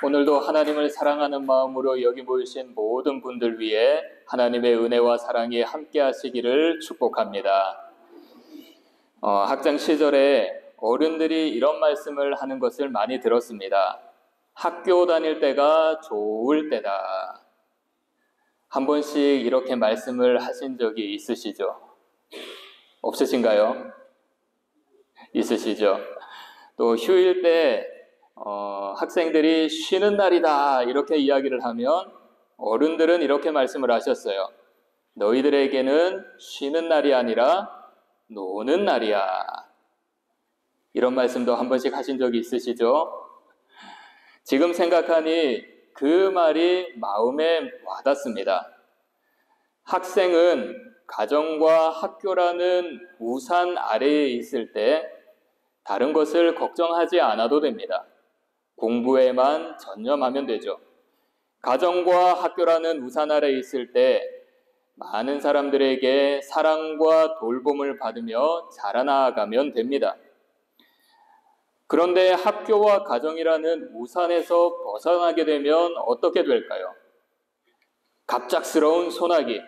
오늘도 하나님을 사랑하는 마음으로 여기 모이신 모든 분들 위해 하나님의 은혜와 사랑이 함께 하시기를 축복합니다. 학창 시절에 어른들이 이런 말씀을 하는 것을 많이 들었습니다. 학교 다닐 때가 좋을 때다. 한 번씩 이렇게 말씀을 하신 적이 있으시죠? 없으신가요? 있으시죠? 또 휴일 때 학생들이 쉬는 날이다 이렇게 이야기를 하면 어른들은 이렇게 말씀을 하셨어요. 너희들에게는 쉬는 날이 아니라 노는 날이야. 이런 말씀도 한 번씩 하신 적이 있으시죠? 지금 생각하니 그 말이 마음에 와닿습니다. 학생은 가정과 학교라는 우산 아래에 있을 때 다른 것을 걱정하지 않아도 됩니다. 공부에만 전념하면 되죠. 가정과 학교라는 우산 아래에 있을 때 많은 사람들에게 사랑과 돌봄을 받으며 자라나가면 됩니다. 그런데 학교와 가정이라는 우산에서 벗어나게 되면 어떻게 될까요? 갑작스러운 소나기,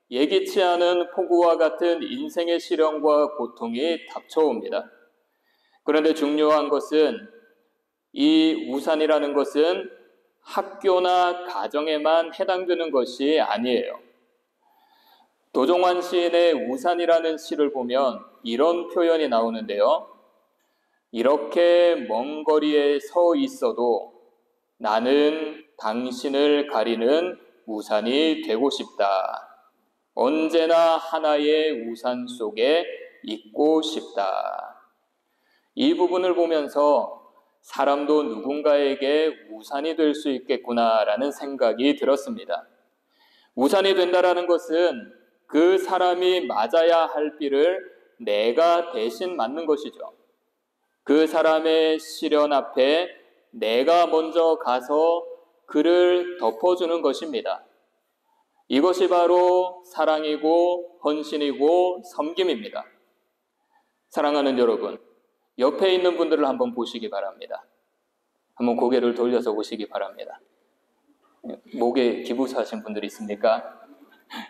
예기치 않은 폭우와 같은 인생의 시련과 고통이 닥쳐옵니다. 그런데 중요한 것은 이 우산이라는 것은 학교나 가정에만 해당되는 것이 아니에요. 도종환 시인의 우산이라는 시를 보면 이런 표현이 나오는데요. 이렇게 먼 거리에 서 있어도 나는 당신을 가리는 우산이 되고 싶다. 언제나 하나의 우산 속에 있고 싶다. 이 부분을 보면서 사람도 누군가에게 우산이 될 수 있겠구나라는 생각이 들었습니다. 우산이 된다라는 것은 그 사람이 맞아야 할 비를 내가 대신 맞는 것이죠. 그 사람의 시련 앞에 내가 먼저 가서 그를 덮어주는 것입니다. 이것이 바로 사랑이고 헌신이고 섬김입니다. 사랑하는 여러분, 옆에 있는 분들을 한번 보시기 바랍니다. 한번 고개를 돌려서 보시기 바랍니다. 목에 기부사하신 분들이 있습니까?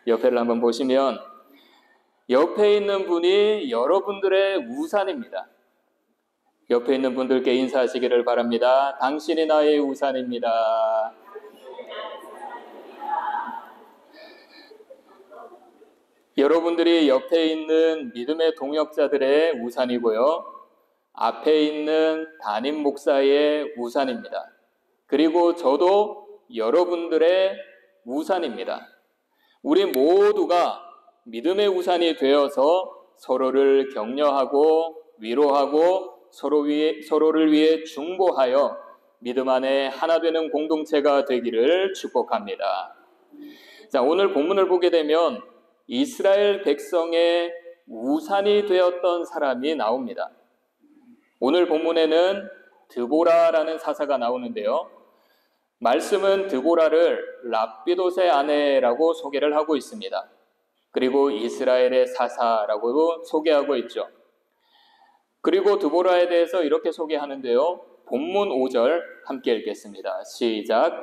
옆에를 한번 보시면 옆에 있는 분이 여러분들의 우산입니다. 옆에 있는 분들께 인사하시기를 바랍니다. 당신이 나의 우산입니다. 여러분들이 옆에 있는 믿음의 동역자들의 우산이고요. 앞에 있는 담임 목사의 우산입니다. 그리고 저도 여러분들의 우산입니다. 우리 모두가 믿음의 우산이 되어서 서로를 격려하고 위로하고 서로를 위해 중보하여 믿음 안에 하나 되는 공동체가 되기를 축복합니다. 자, 오늘 본문을 보게 되면 이스라엘 백성의 우산이 되었던 사람이 나옵니다. 오늘 본문에는 드보라라는 사사가 나오는데요. 말씀은 드보라를 랍비돗의 아내라고 소개를 하고 있습니다. 그리고 이스라엘의 사사라고도 소개하고 있죠. 그리고 드보라에 대해서 이렇게 소개하는데요. 본문 5절 함께 읽겠습니다. 시작.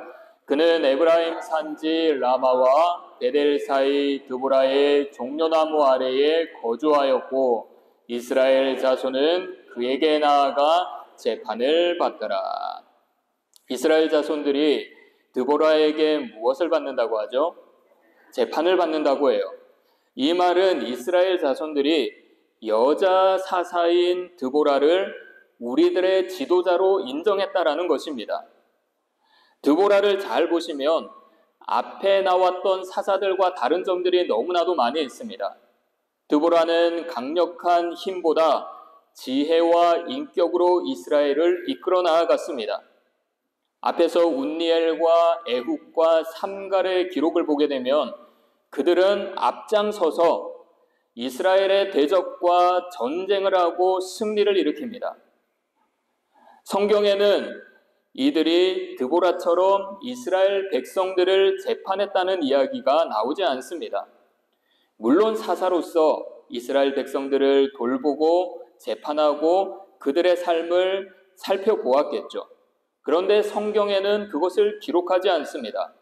그는 에브라임 산지 라마와 베델 사이 드보라의 종려나무 아래에 거주하였고 이스라엘 자손은 그에게 나아가 재판을 받더라. 이스라엘 자손들이 드보라에게 무엇을 받는다고 하죠? 재판을 받는다고 해요. 이 말은 이스라엘 자손들이 여자 사사인 드보라를 우리들의 지도자로 인정했다라는 것입니다. 드보라를 잘 보시면 앞에 나왔던 사사들과 다른 점들이 너무나도 많이 있습니다. 드보라는 강력한 힘보다 지혜와 인격으로 이스라엘을 이끌어 나아갔습니다. 앞에서 운니엘과 에훗과 삼갈의 기록을 보게 되면 그들은 앞장서서 이스라엘의 대적과 전쟁을 하고 승리를 일으킵니다. 성경에는 이들이 드보라처럼 이스라엘 백성들을 재판했다는 이야기가 나오지 않습니다. 물론 사사로서 이스라엘 백성들을 돌보고 재판하고 그들의 삶을 살펴보았겠죠. 그런데 성경에는 그것을 기록하지 않습니다.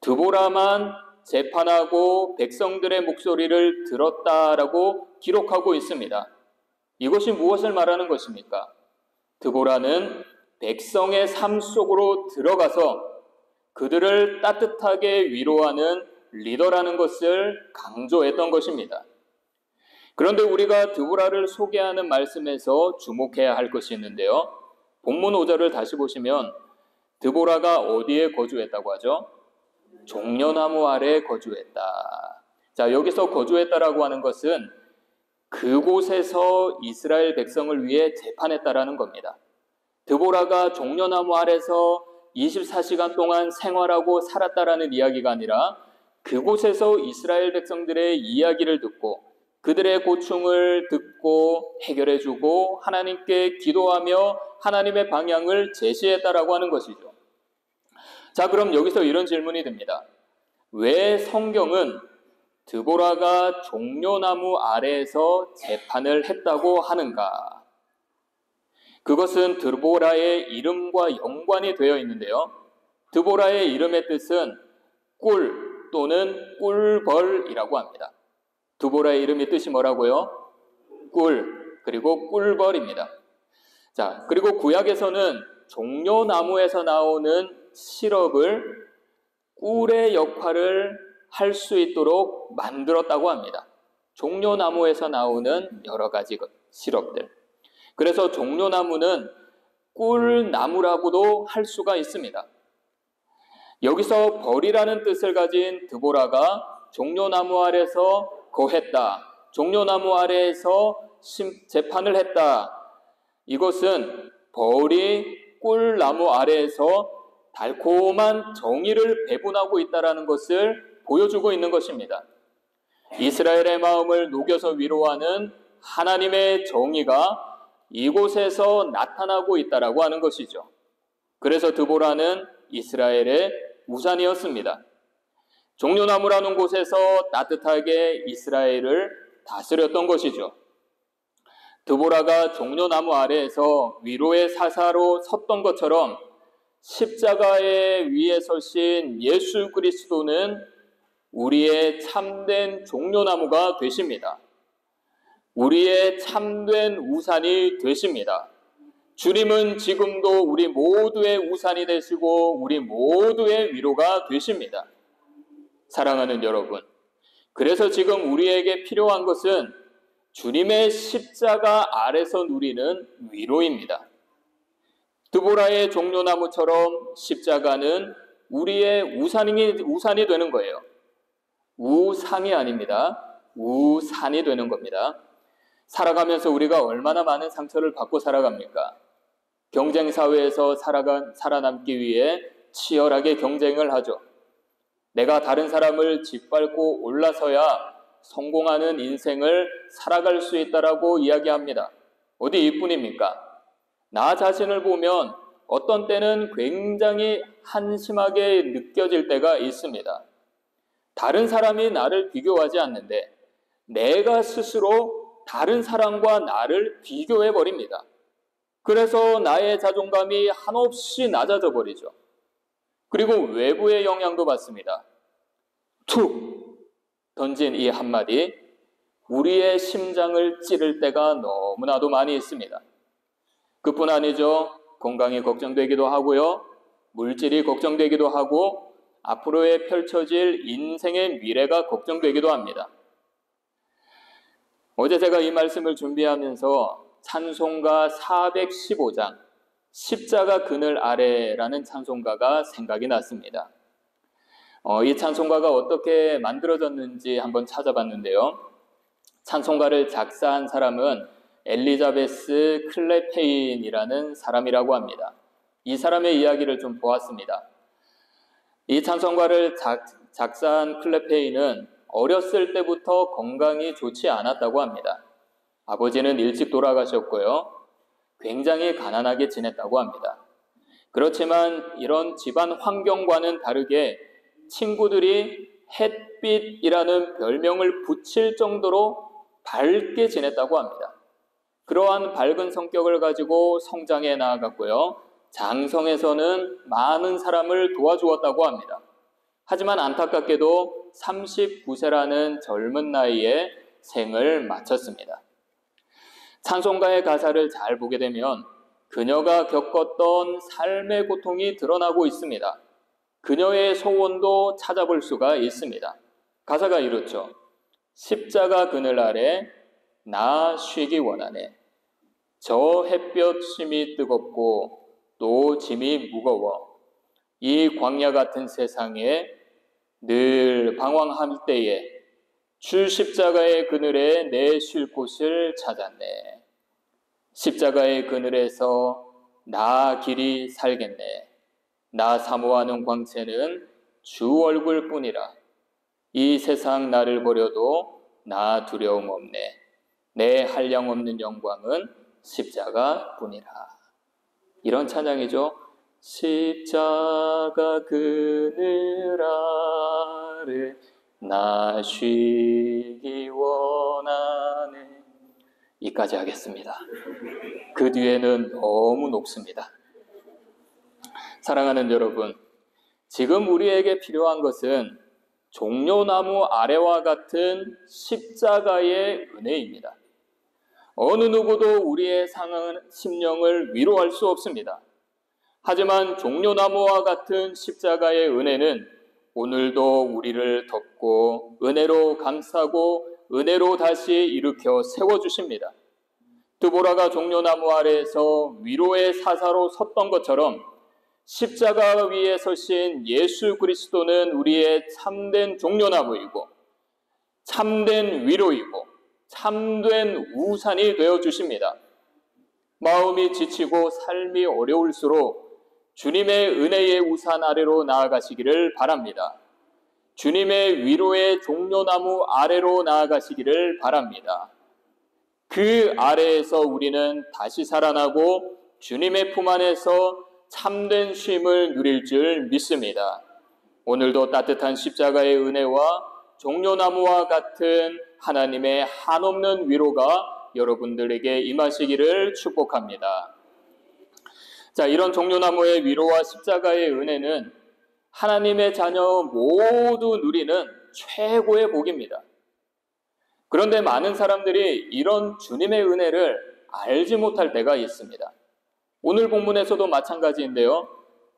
드보라만 재판하고 백성들의 목소리를 들었다라고 기록하고 있습니다. 이것이 무엇을 말하는 것입니까? 드보라는 백성의 삶 속으로 들어가서 그들을 따뜻하게 위로하는 리더라는 것을 강조했던 것입니다. 그런데 우리가 드보라를 소개하는 말씀에서 주목해야 할 것이 있는데요. 본문 5절을 다시 보시면 드보라가 어디에 거주했다고 하죠? 종려나무 아래 거주했다. 자, 여기서 거주했다라고 하는 것은 그곳에서 이스라엘 백성을 위해 재판했다라는 겁니다. 드보라가 종려나무 아래서 24시간 동안 생활하고 살았다라는 이야기가 아니라 그곳에서 이스라엘 백성들의 이야기를 듣고 그들의 고충을 듣고 해결해주고 하나님께 기도하며 하나님의 방향을 제시했다라고 하는 것이죠. 자, 그럼 여기서 이런 질문이 듭니다. 왜 성경은 드보라가 종려나무 아래에서 재판을 했다고 하는가? 그것은 드보라의 이름과 연관이 되어 있는데요. 드보라의 이름의 뜻은 꿀 또는 꿀벌이라고 합니다. 드보라의 이름의 뜻이 뭐라고요? 꿀, 그리고 꿀벌입니다. 자, 그리고 구약에서는 종려나무에서 나오는 시럽을 꿀의 역할을 할 수 있도록 만들었다고 합니다. 종려나무에서 나오는 여러 가지 시럽들. 그래서 종려나무는 꿀나무라고도 할 수가 있습니다. 여기서 벌이라는 뜻을 가진 드보라가 종려나무 아래에서 거했다. 종려나무 아래에서 재판을 했다. 이것은 벌이 꿀나무 아래에서 달콤한 정의를 배분하고 있다는 것을 보여주고 있는 것입니다. 이스라엘의 마음을 녹여서 위로하는 하나님의 정의가 이곳에서 나타나고 있다라고 하는 것이죠. 그래서 드보라는 이스라엘의 우산이었습니다. 종려나무라는 곳에서 따뜻하게 이스라엘을 다스렸던 것이죠. 드보라가 종려나무 아래에서 위로의 사사로 섰던 것처럼 십자가의 위에 서신 예수 그리스도는 우리의 참된 종려나무가 되십니다. 우리의 참된 우산이 되십니다. 주님은 지금도 우리 모두의 우산이 되시고 우리 모두의 위로가 되십니다. 사랑하는 여러분, 그래서 지금 우리에게 필요한 것은 주님의 십자가 아래서 누리는 위로입니다. 드보라의 종려나무처럼 십자가는 우리의 우산이 되는 거예요. 우상이 아닙니다. 우산이 되는 겁니다. 살아가면서 우리가 얼마나 많은 상처를 받고 살아갑니까? 경쟁사회에서 살아남기 위해 치열하게 경쟁을 하죠. 내가 다른 사람을 짓밟고 올라서야 성공하는 인생을 살아갈 수 있다라고 이야기합니다. 어디 이뿐입니까? 나 자신을 보면 어떤 때는 굉장히 한심하게 느껴질 때가 있습니다. 다른 사람이 나를 비교하지 않는데 내가 스스로 다른 사람과 나를 비교해 버립니다. 그래서 나의 자존감이 한없이 낮아져 버리죠. 그리고 외부의 영향도 받습니다. 툭 던진 이 한마디, 우리의 심장을 찌를 때가 너무나도 많이 있습니다. 그뿐 아니죠. 건강이 걱정되기도 하고요. 물질이 걱정되기도 하고 앞으로의 펼쳐질 인생의 미래가 걱정되기도 합니다. 어제 제가 이 말씀을 준비하면서 찬송가 415장 십자가 그늘 아래라는 찬송가가 생각이 났습니다. 이 찬송가가 어떻게 만들어졌는지 한번 찾아봤는데요. 찬송가를 작사한 사람은 엘리자베스 클레페인이라는 사람이라고 합니다. 이 사람의 이야기를 좀 보았습니다. 이 찬송가를 작사한 클레페인은 어렸을 때부터 건강이 좋지 않았다고 합니다. 아버지는 일찍 돌아가셨고요. 굉장히 가난하게 지냈다고 합니다. 그렇지만 이런 집안 환경과는 다르게 친구들이 햇빛이라는 별명을 붙일 정도로 밝게 지냈다고 합니다. 그러한 밝은 성격을 가지고 성장해 나아갔고요. 장성에서는 많은 사람을 도와주었다고 합니다. 하지만 안타깝게도 39세라는 젊은 나이에 생을 마쳤습니다. 찬송가의 가사를 잘 보게 되면 그녀가 겪었던 삶의 고통이 드러나고 있습니다. 그녀의 소원도 찾아볼 수가 있습니다. 가사가 이렇죠. 십자가 그늘 아래 나 쉬기 원하네. 저 햇볕 심이 뜨겁고 또 짐이 무거워. 이 광야 같은 세상에 늘 방황할 때에 주 십자가의 그늘에 내 쉴 곳을 찾았네. 십자가의 그늘에서 나 길이 살겠네. 나 사모하는 광채는 주 얼굴뿐이라. 이 세상 나를 버려도 나 두려움 없네. 내 한량 없는 영광은 십자가뿐이라. 이런 찬양이죠. 십자가 그늘 아래 나 쉬기 원하네. 이까지 하겠습니다. 그 뒤에는 너무 높습니다. 사랑하는 여러분, 지금 우리에게 필요한 것은 종려나무 아래와 같은 십자가의 은혜입니다. 어느 누구도 우리의 상한 심령을 위로할 수 없습니다. 하지만 종려나무와 같은 십자가의 은혜는 오늘도 우리를 덮고 은혜로 감싸고 은혜로 다시 일으켜 세워주십니다. 드보라가 종려나무 아래에서 위로의 사사로 섰던 것처럼 십자가 위에 서신 예수 그리스도는 우리의 참된 종려나무이고 참된 위로이고 참된 우산이 되어주십니다. 마음이 지치고 삶이 어려울수록 주님의 은혜의 우산 아래로 나아가시기를 바랍니다. 주님의 위로의 종려나무 아래로 나아가시기를 바랍니다. 그 아래에서 우리는 다시 살아나고 주님의 품 안에서 참된 쉼을 누릴 줄 믿습니다. 오늘도 따뜻한 십자가의 은혜와 종려나무와 같은 하나님의 한없는 위로가 여러분들에게 임하시기를 축복합니다. 자, 이런 종려나무의 위로와 십자가의 은혜는 하나님의 자녀 모두 누리는 최고의 복입니다. 그런데 많은 사람들이 이런 주님의 은혜를 알지 못할 때가 있습니다. 오늘 본문에서도 마찬가지인데요.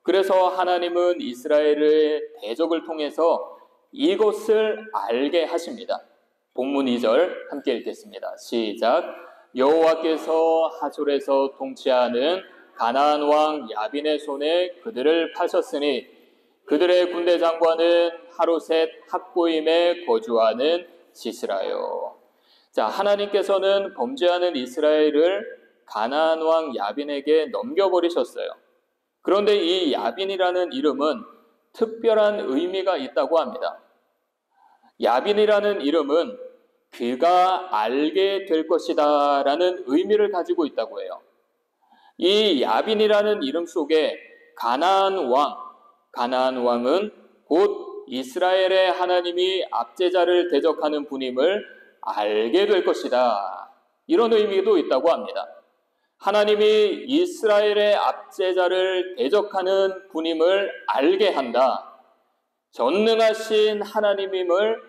그래서 하나님은 이스라엘의 대적을 통해서 이것을 알게 하십니다. 본문 2절 함께 읽겠습니다. 시작. 여호와께서 하솔에서 통치하는 가나안 왕 야빈의 손에 그들을 파셨으니 그들의 군대 장관은 하로셋 학고임에 거주하는 시스라요. 자, 하나님께서는 범죄하는 이스라엘을 가나안 왕 야빈에게 넘겨버리셨어요. 그런데 이 야빈이라는 이름은 특별한 의미가 있다고 합니다. 야빈이라는 이름은 그가 알게 될 것이다 라는 의미를 가지고 있다고 해요. 이 야빈이라는 이름 속에 가나안 왕은 곧 이스라엘의 하나님이 압제자를 대적하는 분임을 알게 될 것이다. 이런 의미도 있다고 합니다. 하나님이 이스라엘의 압제자를 대적하는 분임을 알게 한다. 전능하신 하나님임을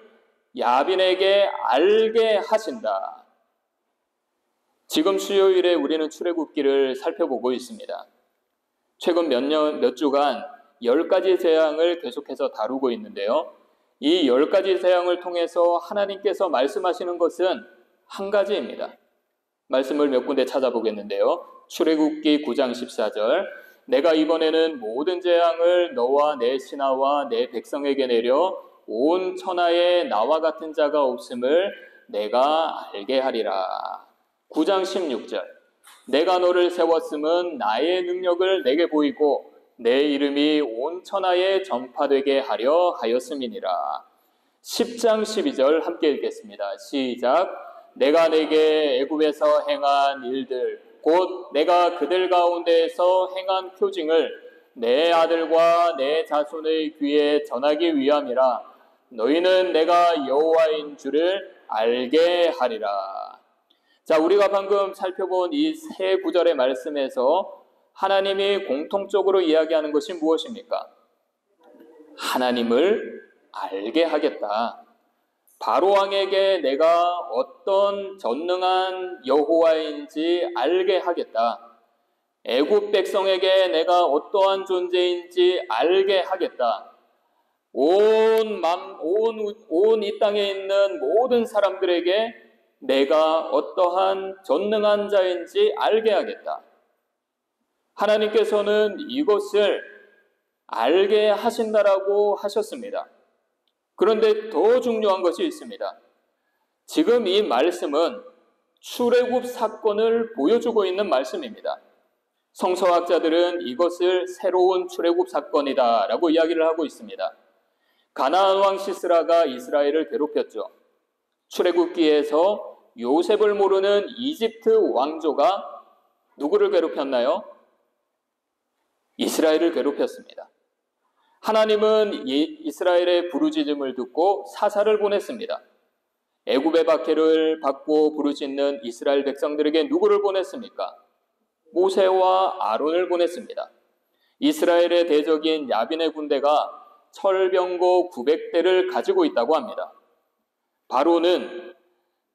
야빈에게 알게 하신다. 지금 수요일에 우리는 출애굽기를 살펴보고 있습니다. 최근 몇 주간 10가지 재앙을 계속해서 다루고 있는데요. 이 10가지 재앙을 통해서 하나님께서 말씀하시는 것은 한 가지입니다. 말씀을 몇 군데 찾아보겠는데요. 출애굽기 9장 14절 내가 이번에는 모든 재앙을 너와 내 신하와 내 백성에게 내려 온 천하에 나와 같은 자가 없음을 내가 알게 하리라. 9장 16절 내가 너를 세웠음은 나의 능력을 내게 보이고 내 이름이 온 천하에 전파되게 하려 하였음이니라. 10장 12절 함께 읽겠습니다. 시작. 내가 내게 애굽에서 행한 일들 곧 내가 그들 가운데에서 행한 표징을 내 아들과 내 자손의 귀에 전하기 위함이라. 너희는 내가 여호와인 줄을 알게 하리라. 자, 우리가 방금 살펴본 이 세 구절의 말씀에서 하나님이 공통적으로 이야기하는 것이 무엇입니까? 하나님을 알게 하겠다. 바로왕에게 내가 어떤 전능한 여호와인지 알게 하겠다. 애굽 백성에게 내가 어떠한 존재인지 알게 하겠다. 온 이 땅에 있는 모든 사람들에게 내가 어떠한 전능한 자인지 알게 하겠다. 하나님께서는 이것을 알게 하신다라고 하셨습니다. 그런데 더 중요한 것이 있습니다. 지금 이 말씀은 출애굽 사건을 보여주고 있는 말씀입니다. 성서학자들은 이것을 새로운 출애굽 사건이다라고 이야기를 하고 있습니다. 가나안 왕 시스라가 이스라엘을 괴롭혔죠. 출애굽기에서 요셉을 모르는 이집트 왕조가 누구를 괴롭혔나요? 이스라엘을 괴롭혔습니다. 하나님은 이스라엘의 부르짖음을 듣고 사사를 보냈습니다. 애굽의 박해를 받고 부르짖는 이스라엘 백성들에게 누구를 보냈습니까? 모세와 아론을 보냈습니다. 이스라엘의 대적인 야빈의 군대가 철병거 900대를 가지고 있다고 합니다. 바로는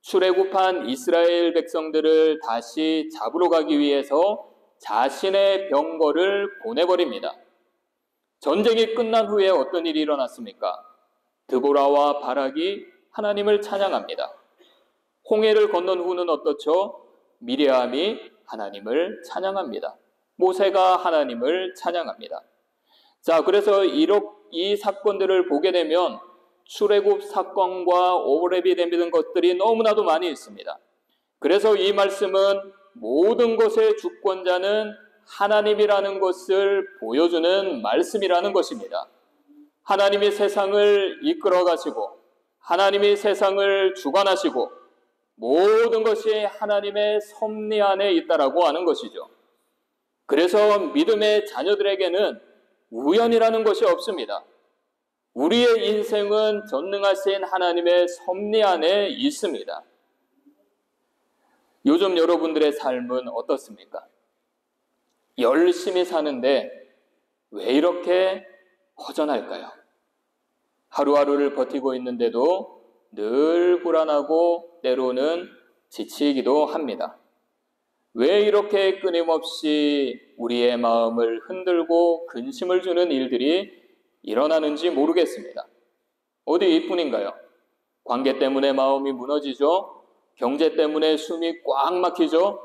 출애굽한 이스라엘 백성들을 다시 잡으러 가기 위해서 자신의 병거를 보내버립니다. 전쟁이 끝난 후에 어떤 일이 일어났습니까? 드보라와 바락이 하나님을 찬양합니다. 홍해를 건넌 후는 어떻죠? 미리암이 하나님을 찬양합니다. 모세가 하나님을 찬양합니다. 자, 그래서 이 사건들을 보게 되면 출애굽 사건과 오레비 댐비는 것들이 너무나도 많이 있습니다. 그래서 이 말씀은 모든 것의 주권자는 하나님이라는 것을 보여주는 말씀이라는 것입니다. 하나님이 세상을 이끌어 가시고 하나님이 세상을 주관하시고 모든 것이 하나님의 섭리 안에 있다라고 하는 것이죠. 그래서 믿음의 자녀들에게는 우연이라는 것이 없습니다. 우리의 인생은 전능하신 하나님의 섭리 안에 있습니다. 요즘 여러분들의 삶은 어떻습니까? 열심히 사는데 왜 이렇게 허전할까요? 하루하루를 버티고 있는데도 늘 불안하고 때로는 지치기도 합니다. 왜 이렇게 끊임없이 우리의 마음을 흔들고 근심을 주는 일들이 일어나는지 모르겠습니다. 어디 이뿐인가요? 관계 때문에 마음이 무너지죠? 경제 때문에 숨이 꽉 막히죠?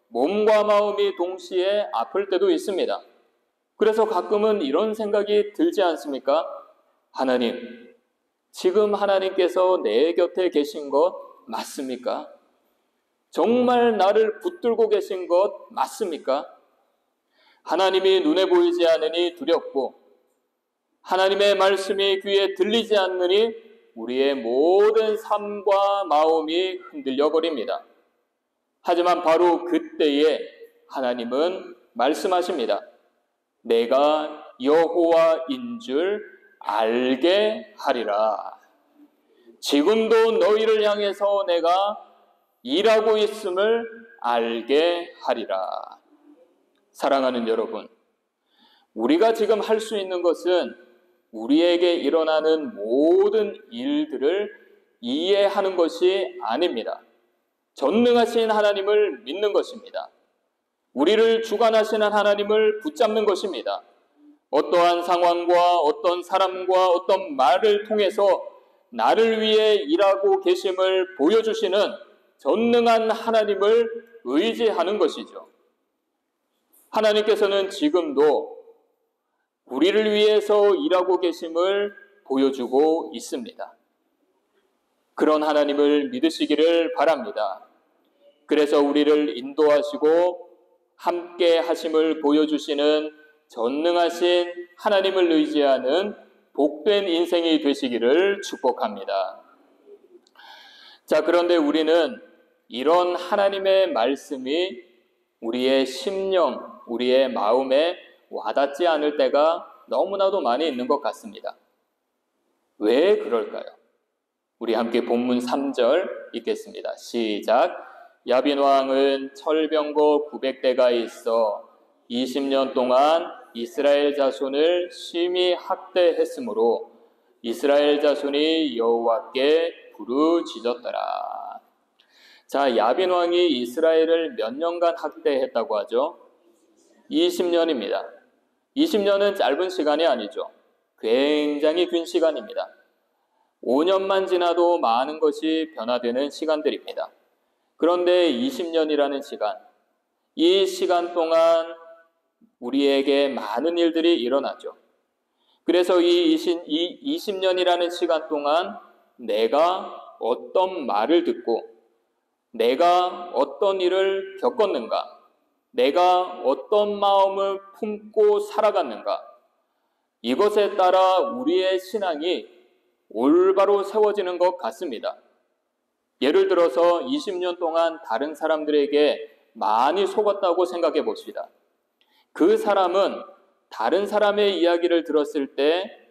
몸과 마음이 동시에 아플 때도 있습니다. 그래서 가끔은 이런 생각이 들지 않습니까? 하나님, 지금 하나님께서 내 곁에 계신 것 맞습니까? 정말 나를 붙들고 계신 것 맞습니까? 하나님이 눈에 보이지 않으니 두렵고 하나님의 말씀이 귀에 들리지 않느니 우리의 모든 삶과 마음이 흔들려 버립니다. 하지만 바로 그때에 하나님은 말씀하십니다. 내가 여호와인 줄 알게 하리라. 지금도 너희를 향해서 내가 일하고 있음을 알게 하리라. 사랑하는 여러분, 우리가 지금 할 수 있는 것은 우리에게 일어나는 모든 일들을 이해하는 것이 아닙니다. 전능하신 하나님을 믿는 것입니다. 우리를 주관하시는 하나님을 붙잡는 것입니다. 어떠한 상황과 어떤 사람과 어떤 말을 통해서 나를 위해 일하고 계심을 보여주시는 전능한 하나님을 의지하는 것이죠. 하나님께서는 지금도 우리를 위해서 일하고 계심을 보여주고 있습니다. 그런 하나님을 믿으시기를 바랍니다. 그래서 우리를 인도하시고 함께 하심을 보여주시는 전능하신 하나님을 의지하는 복된 인생이 되시기를 축복합니다. 자, 그런데 우리는 이런 하나님의 말씀이 우리의 심령, 우리의 마음에 와닿지 않을 때가 너무나도 많이 있는 것 같습니다. 왜 그럴까요? 우리 함께 본문 3절 읽겠습니다. 시작. 야빈 왕은 철병거 900대가 있어 20년 동안 이스라엘 자손을 심히 학대했으므로 이스라엘 자손이 여호와께 부르짖었더라. 자, 야빈 왕이 이스라엘을 몇 년간 학대했다고 하죠? 20년입니다. 20년은 짧은 시간이 아니죠. 굉장히 긴 시간입니다. 5년만 지나도 많은 것이 변화되는 시간들입니다. 그런데 20년이라는 시간, 이 시간 동안 우리에게 많은 일들이 일어나죠. 그래서 이 20년이라는 시간 동안 내가 어떤 말을 듣고 내가 어떤 일을 겪었는가, 내가 어떤 마음을 품고 살아갔는가, 이것에 따라 우리의 신앙이 올바로 세워지는 것 같습니다. 예를 들어서 20년 동안 다른 사람들에게 많이 속았다고 생각해 봅시다. 그 사람은 다른 사람의 이야기를 들었을 때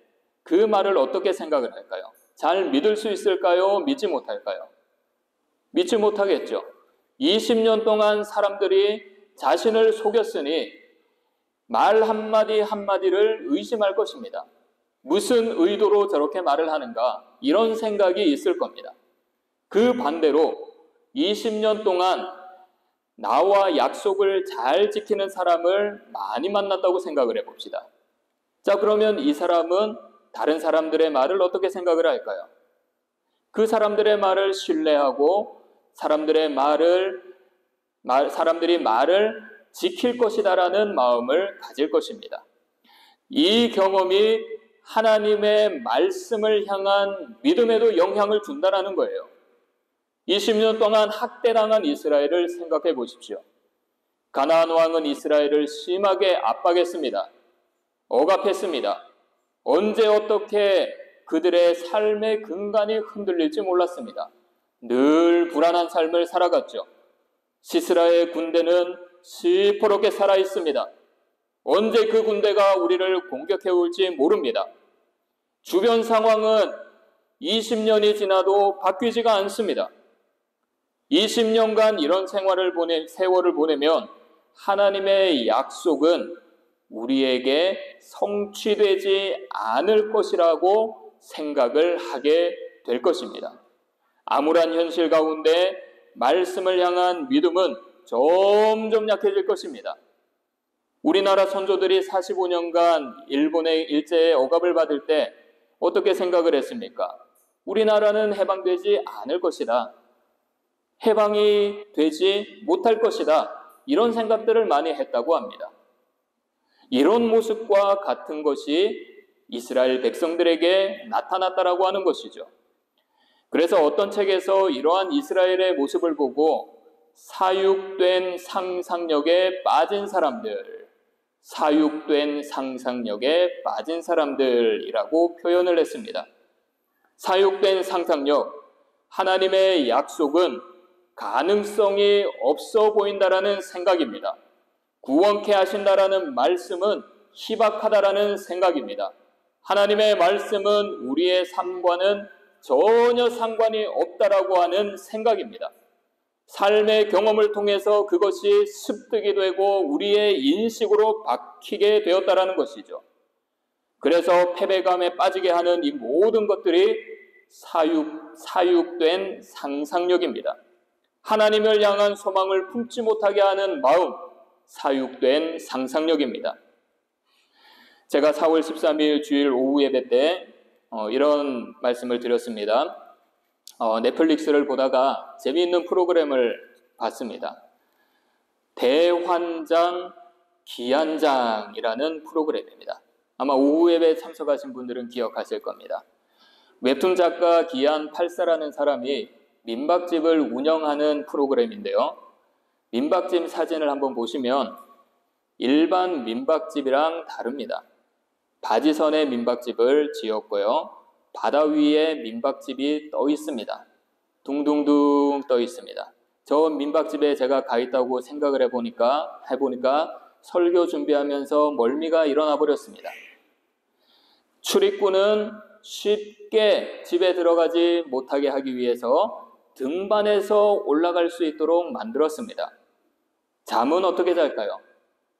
그 말을 어떻게 생각을 할까요? 잘 믿을 수 있을까요? 믿지 못할까요? 믿지 못하겠죠. 20년 동안 사람들이 자신을 속였으니 말 한마디 한마디를 의심할 것입니다. 무슨 의도로 저렇게 말을 하는가? 이런 생각이 있을 겁니다. 그 반대로 20년 동안 나와 약속을 잘 지키는 사람을 많이 만났다고 생각을 해봅시다. 자, 그러면 이 사람은 다른 사람들의 말을 어떻게 생각을 할까요? 그 사람들의 말을 신뢰하고 사람들이 말을 지킬 것이다라는 마음을 가질 것입니다. 이 경험이 하나님의 말씀을 향한 믿음에도 영향을 준다라는 거예요. 20년 동안 학대당한 이스라엘을 생각해 보십시오. 가나안 왕은 이스라엘을 심하게 압박했습니다. 억압했습니다. 언제 어떻게 그들의 삶의 근간이 흔들릴지 몰랐습니다. 늘 불안한 삶을 살아갔죠. 시스라의 군대는 시퍼렇게 살아 있습니다. 언제 그 군대가 우리를 공격해 올지 모릅니다. 주변 상황은 20년이 지나도 바뀌지가 않습니다. 20년간 이런 세월을 보내면 하나님의 약속은 우리에게 성취되지 않을 것이라고 생각을 하게 될 것입니다. 암울한 현실 가운데 말씀을 향한 믿음은 점점 약해질 것입니다. 우리나라 선조들이 45년간 일본의 일제의 억압을 받을 때 어떻게 생각을 했습니까? 우리나라는 해방되지 않을 것이다. 해방이 되지 못할 것이다. 이런 생각들을 많이 했다고 합니다. 이런 모습과 같은 것이 이스라엘 백성들에게 나타났다라고 하는 것이죠. 그래서 어떤 책에서 이러한 이스라엘의 모습을 보고 사육된 상상력에 빠진 사람들이라고 표현을 했습니다. 사육된 상상력, 하나님의 약속은 가능성이 없어 보인다라는 생각입니다. 구원케 하신다라는 말씀은 희박하다라는 생각입니다. 하나님의 말씀은 우리의 삶과는 전혀 상관이 없다라고 하는 생각입니다. 삶의 경험을 통해서 그것이 습득이 되고 우리의 인식으로 박히게 되었다라는 것이죠. 그래서 패배감에 빠지게 하는 이 모든 것들이 사육된 상상력입니다. 하나님을 향한 소망을 품지 못하게 하는 마음, 사육된 상상력입니다. 제가 4월 13일 주일 오후 예배 때 이런 말씀을 드렸습니다. 넷플릭스를 보다가 재미있는 프로그램을 봤습니다. 대환장 기안장이라는 프로그램입니다. 아마 오후 예배에 참석하신 분들은 기억하실 겁니다. 웹툰 작가 기안84라는 사람이 민박집을 운영하는 프로그램인데요. 민박집 사진을 한번 보시면 일반 민박집이랑 다릅니다. 바지선에 민박집을 지었고요. 바다 위에 민박집이 떠 있습니다. 둥둥둥 떠 있습니다. 저 민박집에 제가 가 있다고 생각을 해보니까 설교 준비하면서 멀미가 일어나 버렸습니다. 출입구는 쉽게 집에 들어가지 못하게 하기 위해서 등반해서 올라갈 수 있도록 만들었습니다. 잠은 어떻게 잘까요?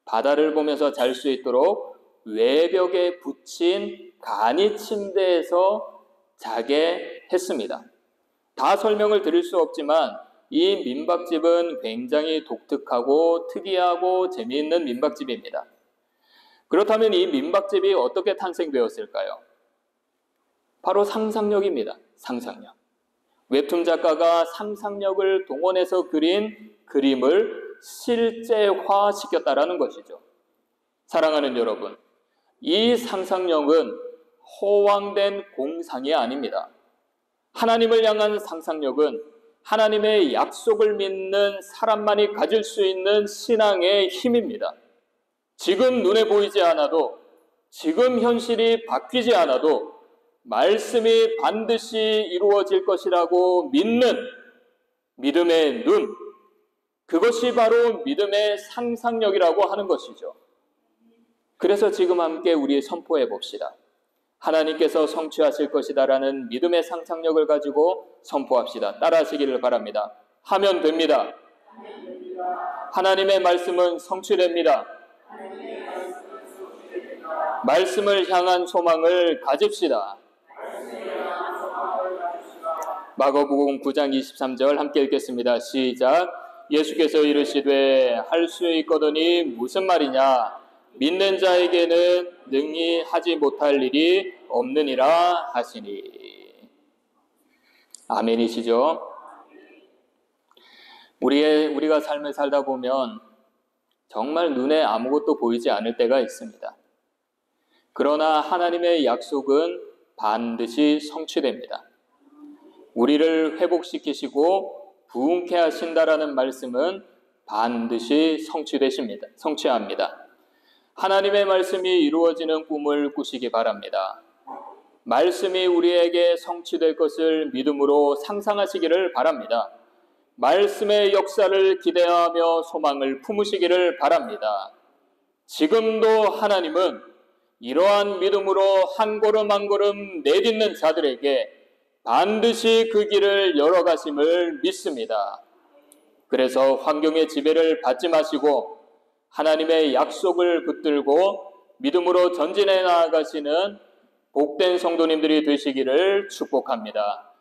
바다를 보면서 잘 수 있도록 외벽에 붙인 간이 침대에서 자게 했습니다. 다 설명을 드릴 수 없지만 이 민박집은 굉장히 독특하고 특이하고 재미있는 민박집입니다. 그렇다면 이 민박집이 어떻게 탄생되었을까요? 바로 상상력입니다. 상상력. 웹툰 작가가 상상력을 동원해서 그린 그림을 실제화시켰다라는 것이죠. 사랑하는 여러분, 이 상상력은 허황된 공상이 아닙니다. 하나님을 향한 상상력은 하나님의 약속을 믿는 사람만이 가질 수 있는 신앙의 힘입니다. 지금 눈에 보이지 않아도, 지금 현실이 바뀌지 않아도 말씀이 반드시 이루어질 것이라고 믿는 믿음의 눈, 그것이 바로 믿음의 상상력이라고 하는 것이죠. 그래서 지금 함께 우리 선포해 봅시다. 하나님께서 성취하실 것이다라는 믿음의 상상력을 가지고 선포합시다. 따라하시기를 바랍니다. 하면 됩니다. 하나님의 말씀은 성취됩니다. 말씀을 향한 소망을 가집시다. 마가복음 9장 23절 함께 읽겠습니다. 시작. 예수께서 이르시되 할 수 있거든이 무슨 말이냐? 믿는 자에게는 능히 하지 못할 일이 없느니라 하시니. 아멘이시죠? 우리가 삶을 살다 보면 정말 눈에 아무것도 보이지 않을 때가 있습니다. 그러나 하나님의 약속은 반드시 성취됩니다. 우리를 회복시키시고 부흥케 하신다라는 말씀은 반드시 성취합니다. 하나님의 말씀이 이루어지는 꿈을 꾸시기 바랍니다. 말씀이 우리에게 성취될 것을 믿음으로 상상하시기를 바랍니다. 말씀의 역사를 기대하며 소망을 품으시기를 바랍니다. 지금도 하나님은 이러한 믿음으로 한 걸음 한 걸음 내딛는 자들에게 반드시 그 길을 열어가심을 믿습니다. 그래서 환경의 지배를 받지 마시고 하나님의 약속을 붙들고 믿음으로 전진해 나아가시는 복된 성도님들이 되시기를 축복합니다.